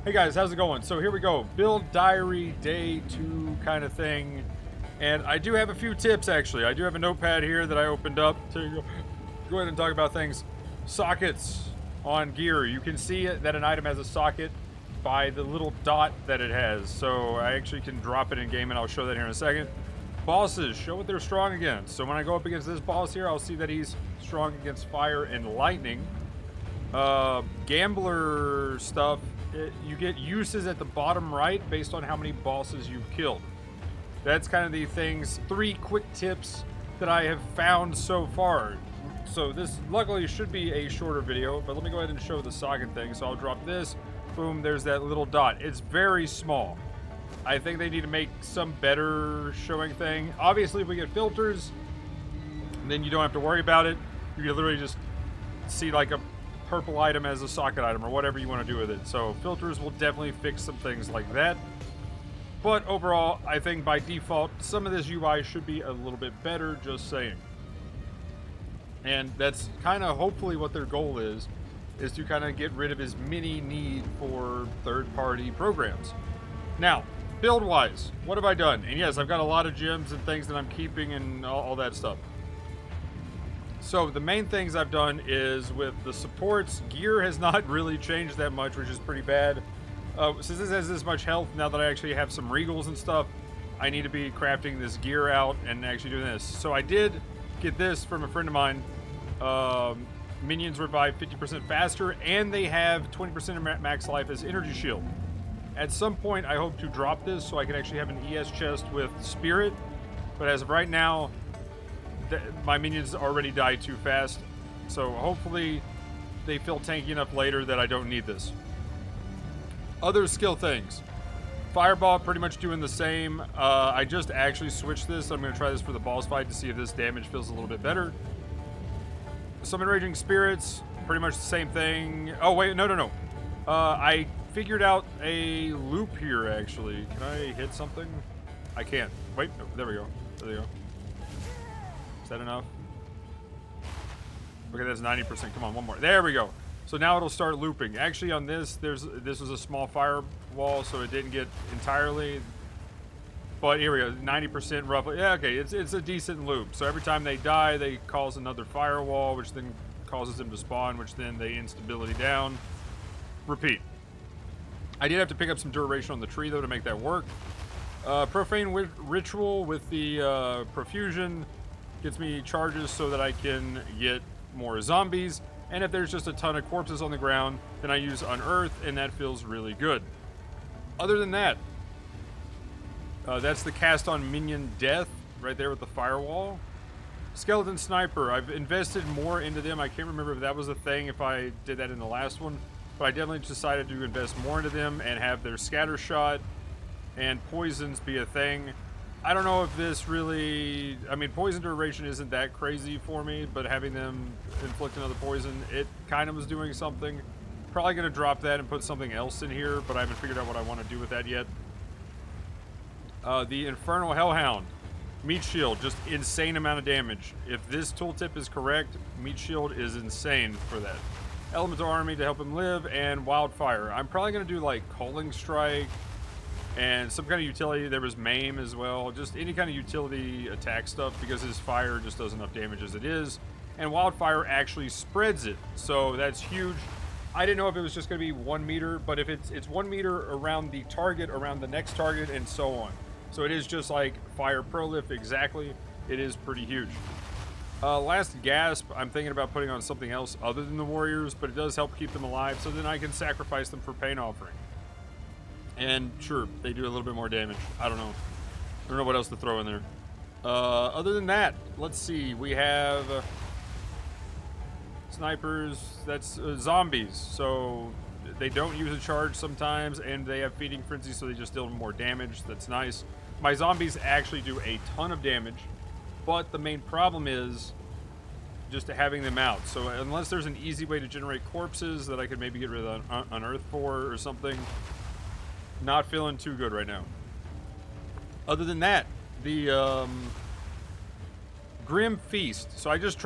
Hey guys, how's it going? So here we go, build diary day 2 kind of thing. And I do have a few tips actually. I do have a notepad here that I opened up to go ahead and talk about things. Sockets on gear. You can see that an item has a socket by the little dot that it has. So I actually can drop it in game and I'll show that here in a second. Bosses, show what they're strong against. So when I go up against this boss here, I'll see that he's strong against fire and lightning. Gambler stuff, you get uses at the bottom right based on how many bosses you've killed. That's kind of the things, 3 quick tips that I have found so far. So this luckily should be a shorter video, but let me go ahead and show the socket thing. So I'll drop this, boom, there's that little dot. It's very small. I think they need to make some better showing thing. Obviously if we get filters, then you don't have to worry about it. You can literally just see like a purple item as a socket item or whatever you want to do with it. So filters will definitely fix some things like that. But overall, I think by default, some of this UI should be a little bit better, just saying. And that's kind of hopefully what their goal is to kind of get rid of his mini need for third-party programs. Now, build-wise, what have I done? And yes, I've got a lot of gems and things that I'm keeping and all that stuff. So the main things I've done is with the supports, gear has not really changed that much, which is pretty bad. Since this has this much health, now that I actually have some regals and stuff, I need to be crafting this gear out and actually doing this. So I did get this from a friend of mine. Minions revive 50% faster, and they have 20% of max life as energy shield. At some point, I hope to drop this so I can actually have an ES chest with spirit. But as of right now, my minions already die too fast, so hopefully they feel tanky enough later that I don't need this. Other skill things. Fireball, pretty much doing the same. I just actually switched this. I'm going to try this for the boss fight to see if this damage feels a little bit better. Summon Raging Spirits, pretty much the same thing. Oh, wait, no. I figured out a loop here, actually. Can I hit something? I can't. Wait, no, there we go. There we go. Is that enough? Okay, that's 90%. Come on, one more. There we go. So now it'll start looping. Actually, on this, this was a small firewall, so it didn't get entirely. But here we go, 90% roughly. Yeah, okay, it's a decent loop. So every time they die, they cause another firewall, which then causes them to spawn, which then they instability down. Repeat. I did have to pick up some duration on the tree, though, to make that work. Profane Ritual with the profusion gets me charges so that I can get more zombies. And if there's just a ton of corpses on the ground, then I use Unearth, and that feels really good. Other than that, that's the cast on minion death right there with the firewall. Skeleton Sniper, I've invested more into them. I can't remember if that was a thing, if I did that in the last one. But I definitely decided to invest more into them and have their scatter shot and poisons be a thing. I don't know if this really... I mean, poison duration isn't that crazy for me, but having them inflict another poison, it kind of was doing something. Probably going to drop that and put something else in here, but I haven't figured out what I want to do with that yet. The Infernal Hellhound. Meat Shield, just insane amount of damage. If this tooltip is correct, Meat Shield is insane for that. Elemental Army to help him live, and Wildfire. I'm probably going to do like Culling Strike, and some kind of utility. There was Maim as well. Just any kind of utility attack stuff, because his fire just does enough damage as it is. And Wildfire actually spreads it, so that's huge. I didn't know if it was just going to be 1 meter, but if it's 1 meter around the target, around the next target, and so on. So it is just like Fire Prolif exactly. It is pretty huge. Last Gasp, I'm thinking about putting on something else other than the Warriors, but it does help keep them alive, so then I can sacrifice them for Pain Offering. And sure, they do a little bit more damage. I don't know. I don't know what else to throw in there. Other than that, let's see. We have snipers. That's zombies. So they don't use a charge sometimes, and they have Feeding Frenzy, so they just deal more damage. That's nice. My zombies actually do a ton of damage, but the main problem is just having them out. So unless there's an easy way to generate corpses that I could maybe get rid of Unearth for or something, not feeling too good right now. Other than that, the Grim Feast. So I just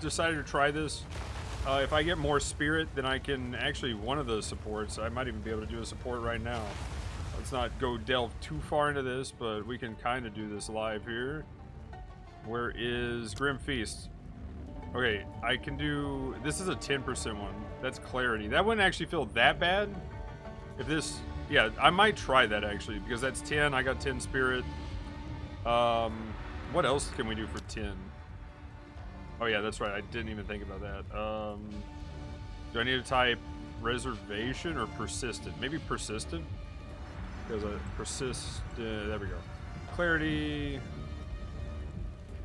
decided to try this. If I get more spirit, then I can actually, one of those supports, I might even be able to do a support right now. Let's not go delve too far into this, but we can kind of do this live here. Where is Grim Feast? Okay, I can do, this is a 10% one. That's Clarity. That wouldn't actually feel that bad. If this, yeah, I might try that actually, because that's 10. I got 10 spirit. What else can we do for 10? Oh yeah, that's right. I didn't even think about that. Do I need to type reservation or persistent? Maybe persistent? Because I persist, there we go. Clarity.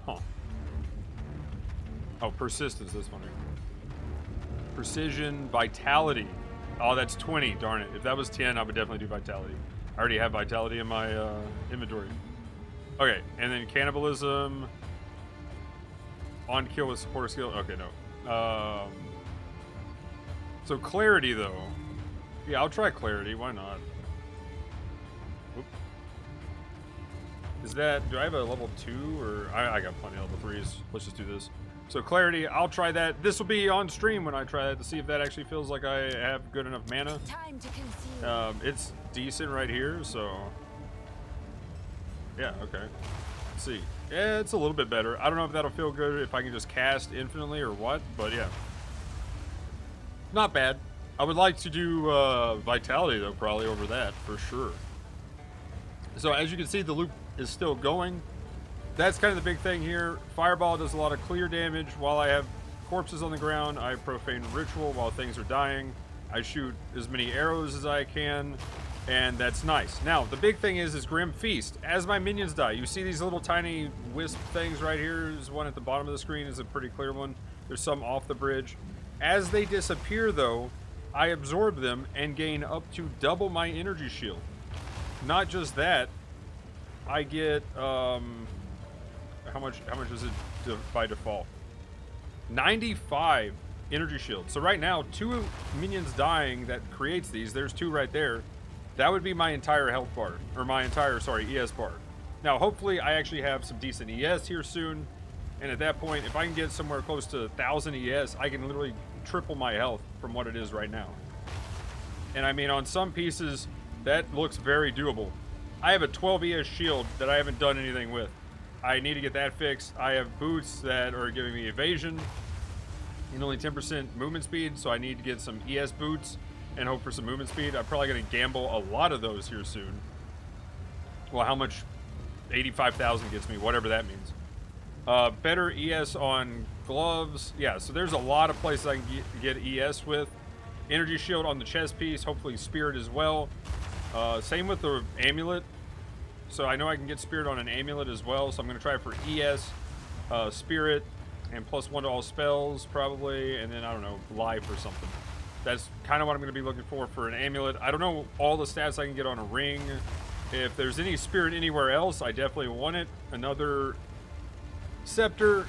Huh. Oh, persistence, this one. Precision, vitality. Oh, that's 20, darn it. If that was 10, I would definitely do vitality. I already have vitality in my inventory. Okay, and then cannibalism. On kill with support skill. Okay, no. So clarity, though. Yeah, I'll try clarity. Why not? Oop. Is that, do I have a level 2 or I got plenty of level 3s. Let's just do this. So clarity, I'll try that. This will be on stream when I try that to see if that actually feels like I have good enough mana. Time to conceal. It's decent right here, so yeah, okay. Let's see. Yeah, it's a little bit better. I don't know if that'll feel good if I can just cast infinitely or what, but yeah. Not bad. I would like to do vitality though, probably over that for sure. So as you can see, the loop is still going. That's kind of the big thing here. Fireball does a lot of clear damage while I have corpses on the ground. I profane ritual while things are dying. I shoot as many arrows as I can, and that's nice. Now, the big thing is Grim Feast. As my minions die, you see these little tiny wisp things right here. There's one at the bottom of the screen, is a pretty clear one. There's some off the bridge. As they disappear, though, I absorb them and gain up to double my energy shield. Not just that, I get how much is it by default? 95 energy shield. So right now, 2 minions dying that creates these. There's 2 right there. That would be my entire health bar, or my entire, sorry, ES bar. Now, hopefully, I actually have some decent ES here soon. And at that point, if I can get somewhere close to 1,000 ES, I can literally triple my health from what it is right now. And I mean, on some pieces, that looks very doable. I have a 12 ES shield that I haven't done anything with. I need to get that fixed. I have boots that are giving me evasion and only 10% movement speed, so I need to get some ES boots and hope for some movement speed. I'm probably going to gamble a lot of those here soon. Well, how much 85,000 gets me, whatever that means. Better ES on gloves. Yeah, so there's a lot of places I can get ES with. Energy shield on the chest piece, hopefully spirit as well. Same with the amulet. So I know I can get spirit on an amulet as well, so I'm going to try for ES, spirit, and +1 to all spells probably, and then I don't know, life or something. That's kind of what I'm going to be looking for an amulet. I don't know all the stats I can get on a ring. If there's any spirit anywhere else, I definitely want it. Another scepter.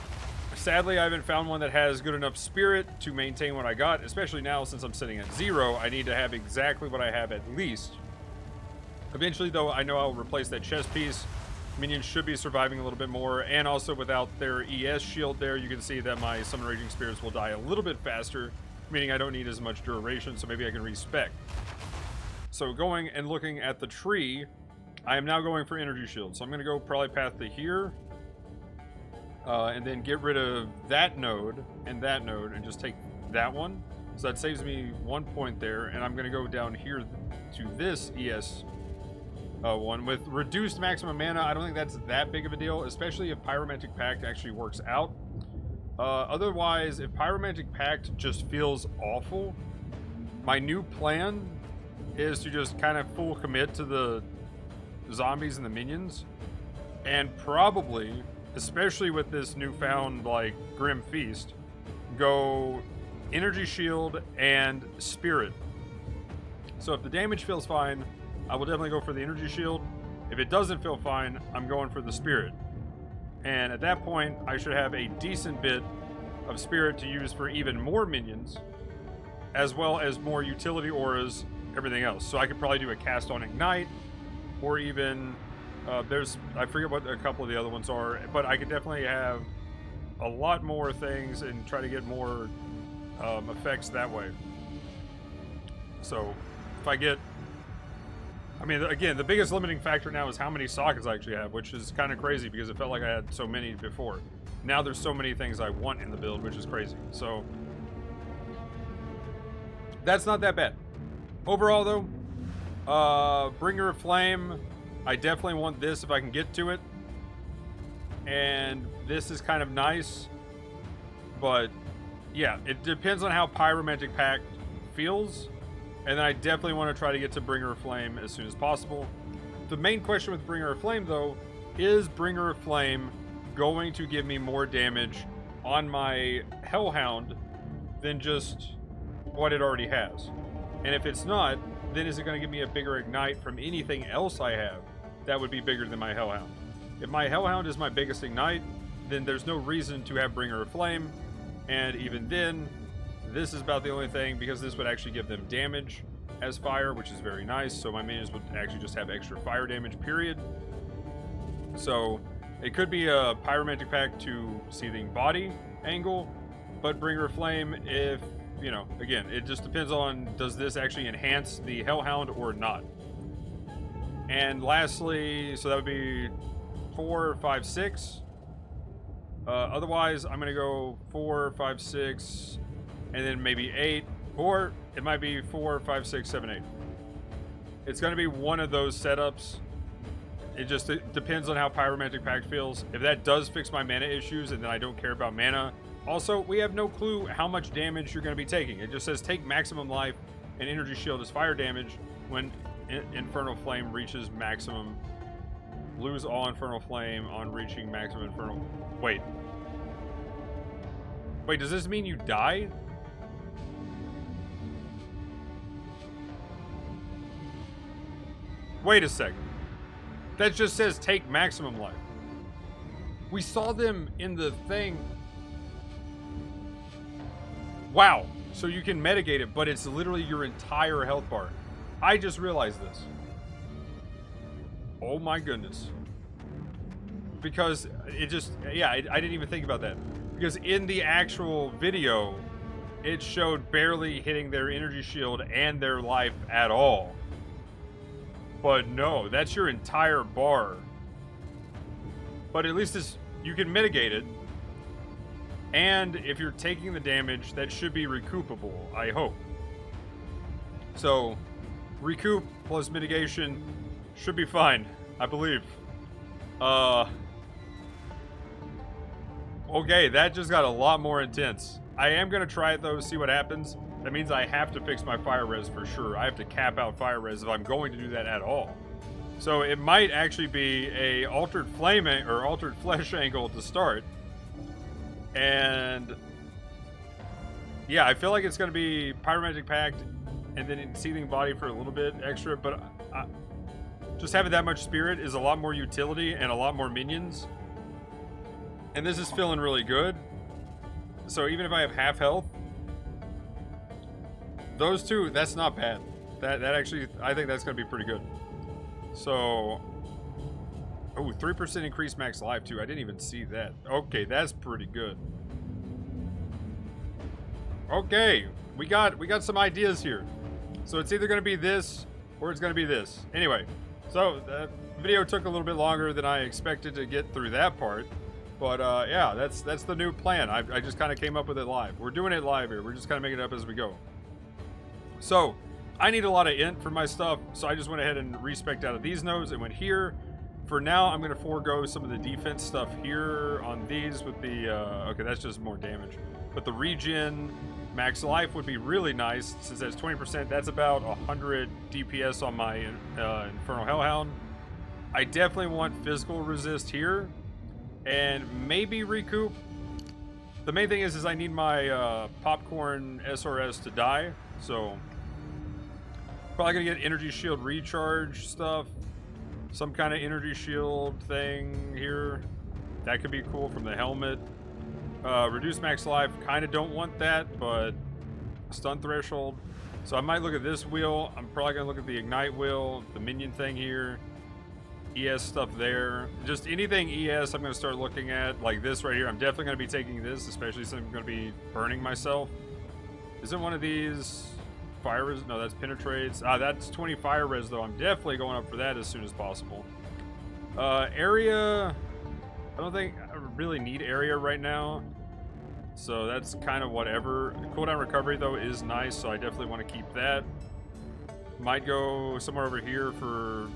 Sadly, I haven't found one that has good enough spirit to maintain what I got, especially now since I'm sitting at 0. I need to have exactly what I have at least. Eventually, though, I know I'll replace that chest piece. Minions should be surviving a little bit more, and also without their ES shield there, you can see that my Summon Raging Spirits will die a little bit faster, meaning I don't need as much duration, so maybe I can respec. So going and looking at the tree, I am now going for energy shield. So I'm going to go probably path to here, and then get rid of that node, and just take that one. So that saves me 1 point there, and I'm going to go down here to this ES one with reduced maximum mana. I don't think that's that big of a deal, especially if Pyromantic Pact actually works out. Otherwise, if Pyromantic Pact just feels awful, my new plan is to just kind of full commit to the zombies and the minions, and probably, especially with this newfound like Grim Feast, go energy shield and spirit. So if the damage feels fine, I will definitely go for the energy shield. If it doesn't feel fine, I'm going for the spirit. And at that point, I should have a decent bit of spirit to use for even more minions, as well as more utility auras, everything else. So I could probably do a cast on Ignite, or even, I forget what a couple of the other ones are, but I could definitely have a lot more things and try to get more effects that way. So if I get, I mean, again, the biggest limiting factor now is how many sockets I actually have, which is kind of crazy because it felt like I had so many before. Now there's so many things I want in the build, which is crazy. So that's not that bad. Overall, though, Bringer of Flame, I definitely want this if I can get to it. And this is kind of nice. But, yeah, it depends on how Pyromantic Pact feels. And then I definitely want to try to get to Bringer of Flame as soon as possible. The main question with Bringer of Flame, though, is Bringer of Flame going to give me more damage on my Hellhound than just what it already has? And if it's not, then is it going to give me a bigger ignite from anything else I have that would be bigger than my Hellhound? If my Hellhound is my biggest ignite, then there's no reason to have Bringer of Flame. And even then, this is about the only thing, because this would actually give them damage as fire, which is very nice. So my minions would actually just have extra fire damage, period. So it could be a Pyromantic Pact to Seething Body angle, but Bringer of Flame, if, you know, again, it just depends on, does this actually enhance the Hellhound or not? And lastly, so that would be 4, 5, 6. Otherwise, I'm going to go 4, 5, 6, and then maybe 8, or it might be 4, 5, 6, 7, 8. It's going to be one of those setups. It depends on how Pyromantic Pact feels. If that does fix my mana issues, and then I don't care about mana. Also, we have no clue how much damage you're going to be taking. It just says take maximum life and energy shield as fire damage when Infernal Flame reaches maximum. Lose all Infernal Flame on reaching maximum Infernal... Wait, does this mean you die? Wait a second. That just says take maximum life. We saw them in the thing. Wow. So you can mitigate it, but it's literally your entire health bar. I just realized this. Oh my goodness. Because it just, yeah, I didn't even think about that. Because in the actual video, it showed barely hitting their energy shield and their life at all. But no, that's your entire bar. But at least you can mitigate it. And if you're taking the damage, that should be recoupable, I hope. So, recoup plus mitigation should be fine, I believe. Okay, that just got a lot more intense. I am going to try it though, see what happens. That means I have to fix my fire res for sure. I have to cap out fire res if I'm going to do that at all. So it might actually be a altered flame or altered flesh angle to start. And yeah, I feel like it's going to be Pyromantic Pact and then Seething Body for a little bit extra, but just having that much spirit is a lot more utility and a lot more minions. And this is feeling really good. So even if I have half health, those two, that's not bad. That actually, I think that's going to be pretty good. So, oh, 3% increased max life too. I didn't even see that. Okay, that's pretty good. Okay, we got some ideas here. So it's either going to be this or it's going to be this. Anyway, so the video took a little bit longer than I expected to get through that part. But yeah, that's the new plan. I just kind of came up with it live. We're doing it live here. We're just kind of making it up as we go. So I need a lot of int for my stuff, so I just went ahead and respec'd out of these nodes and went here. For now, I'm going to forego some of the defense stuff here on these with the... okay, that's just more damage. But the regen, max life would be really nice since that's 20%. That's about 100 DPS on my Infernal Hellhound. I definitely want physical resist here. And maybe recoup. The main thing is I need my popcorn SRS to die. So probably gonna get energy shield recharge stuff. Some kind of energy shield thing here. That could be cool from the helmet. Reduce max life. Kind of don't want that, but stun threshold. So I might look at this wheel. I'm probably gonna look at the ignite wheel, the minion thing here. ES stuff there. Just anything ES I'm going to start looking at, like this right here. I'm definitely going to be taking this, especially since I'm going to be burning myself. Isn't one of these fire res? No, that's penetrates. That's 20 fire res though. I'm definitely going up for that as soon as possible. Area. I don't think I really need area right now. So that's kind of whatever. Cooldown recovery though is nice, so I definitely want to keep that. Might go somewhere over here for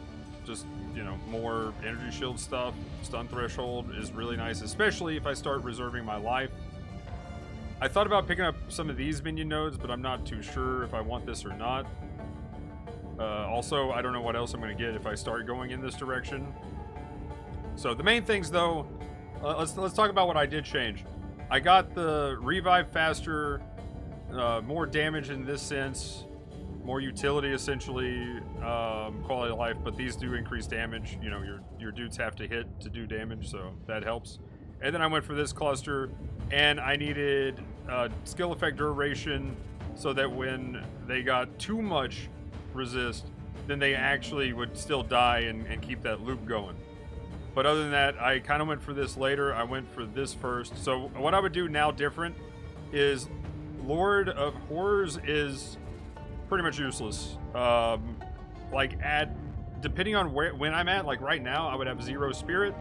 just, you know, more energy shield stuff. Stun threshold is really nice, especially if I start reserving my life. I thought about picking up some of these minion nodes, but I'm not too sure if I want this or not. Also, I don't know what else I'm going to get if I start going in this direction. So the main things though, let's talk about what I did change. I got the revive faster, more damage in this sense, more utility essentially, quality of life, but these do increase damage. You know, your dudes have to hit to do damage, so that helps. And then I went for this cluster, and I needed skill effect duration so that when they got too much resist, then they actually would still die and keep that loop going. But other than that, I kind of went for this later. I went for this first. So what I would do now different is Lord of Horrors is pretty much useless. Like depending on when I'm at, like right now, I would have 0 spirit,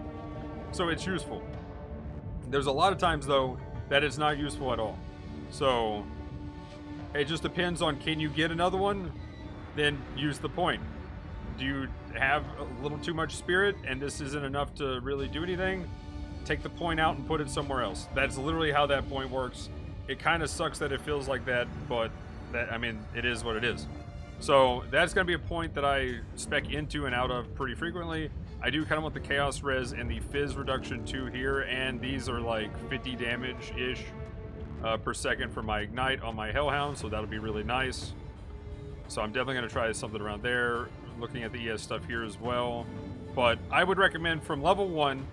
so it's useful. There's a lot of times though that it's not useful at all. So it just depends on, can you get another one? Then use the point. Do you have a little too much spirit and this isn't enough to really do anything? Take the point out and put it somewhere else. That's literally how that point works. It kind of sucks that it feels like that, but that, I mean, it is what it is. So that's going to be a point that I spec into and out of pretty frequently. I do kind of want the chaos res and the fizz reduction too here, and these are like 50 damage-ish per second for my ignite on my hellhound, so that'll be really nice. So I'm definitely going to try something around there, looking at the ES stuff here as well. But I would recommend from level 1,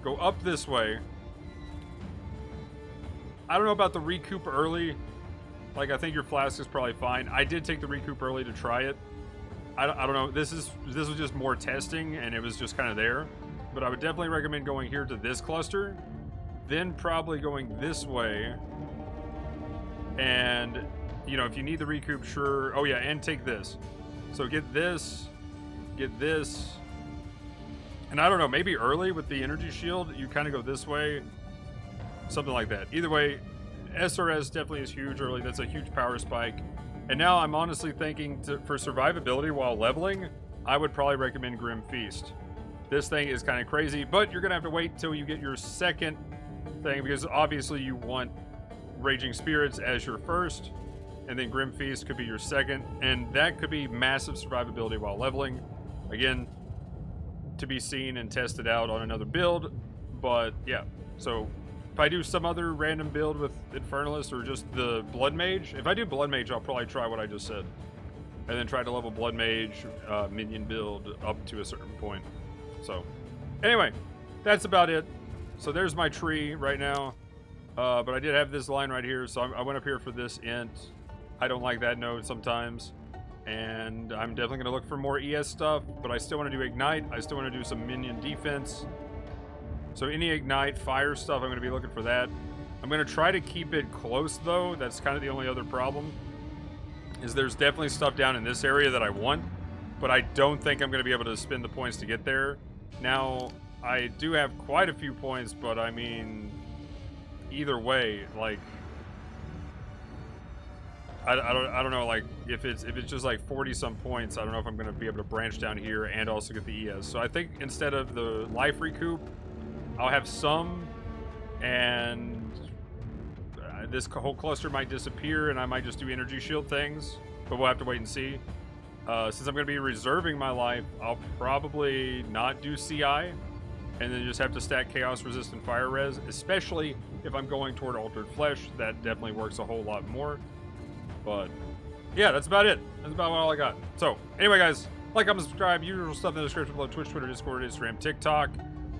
go up this way. I don't know about the recoup early. Like, I think your flask is probably fine. I did take the recoup early to try it. I don't know. This was just more testing, and it was just kind of there. But I would definitely recommend going here to this cluster, then probably going this way. And, you know, if you need the recoup, sure. Oh, yeah, and take this. So get this, and I don't know, maybe early with the energy shield, you kind of go this way, something like that. Either way, SRS definitely is huge early. That's a huge power spike. And now I'm honestly thinking for survivability while leveling, I would probably recommend Grim Feast. This thing is kind of crazy, but you're going to have to wait until you get your second thing, because obviously you want Raging Spirits as your first, and then Grim Feast could be your second, and that could be massive survivability while leveling. Again, to be seen and tested out on another build, but yeah. So if I do some other random build with Infernalist or just the Blood Mage, if I do Blood Mage, I'll probably try what I just said, and then try to level Blood Mage minion build up to a certain point. So anyway, that's about it. So there's my tree right now, but I did have this line right here, so I went up here for this int. I don't like that node sometimes, and I'm definitely going to look for more ES stuff, but I still want to do Ignite. I still want to do some minion defense. So any Ignite, fire stuff, I'm going to be looking for that. I'm going to try to keep it close, though. That's kind of the only other problem, is there's definitely stuff down in this area that I want, but I don't think I'm going to be able to spend the points to get there. Now, I do have quite a few points, but I mean, either way, like, I don't know, like, if it's just like 40 some points, I don't know if I'm going to be able to branch down here and also get the ES. So I think instead of the life recoup, I'll have some, and this whole cluster might disappear, and I might just do energy shield things, but we'll have to wait and see. Since I'm going to be reserving my life, I'll probably not do CI, and then just have to stack chaos resistant fire res, especially if I'm going toward altered flesh. That definitely works a whole lot more. But yeah, that's about it. That's about all I got. So anyway, guys, like, comment, subscribe, usual stuff in the description below: Twitch, Twitter, Discord, Instagram, TikTok.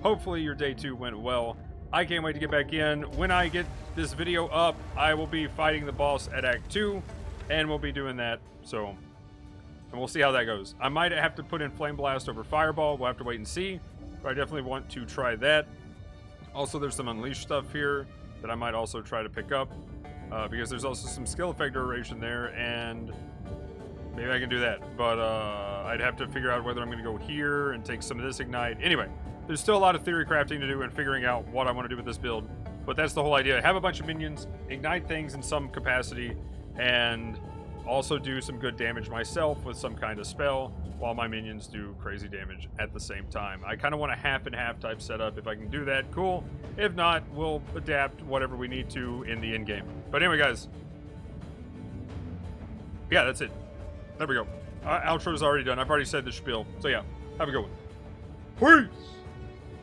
Hopefully your day 2 went well. I can't wait to get back in. When I get this video up, I will be fighting the boss at Act 2, and we'll be doing that. So, and we'll see how that goes. I might have to put in Flame Blast over Fireball. We'll have to wait and see, but I definitely want to try that. Also, there's some Unleash stuff here that I might also try to pick up. because there's also some skill effect duration there, and maybe I can do that. But I'd have to figure out whether I'm going to go here and take some of this ignite. Anyway, there's still a lot of theory crafting to do and figuring out what I want to do with this build. But that's the whole idea. Have a bunch of minions, ignite things in some capacity, and also do some good damage myself with some kind of spell while my minions do crazy damage at the same time. I kind of want a half and half type setup. If I can do that, cool. If not, we'll adapt whatever we need to in the end game. But anyway, guys. Yeah, that's it. There we go. Outro's already done. I've already said the spiel. So yeah, have a good one. Peace!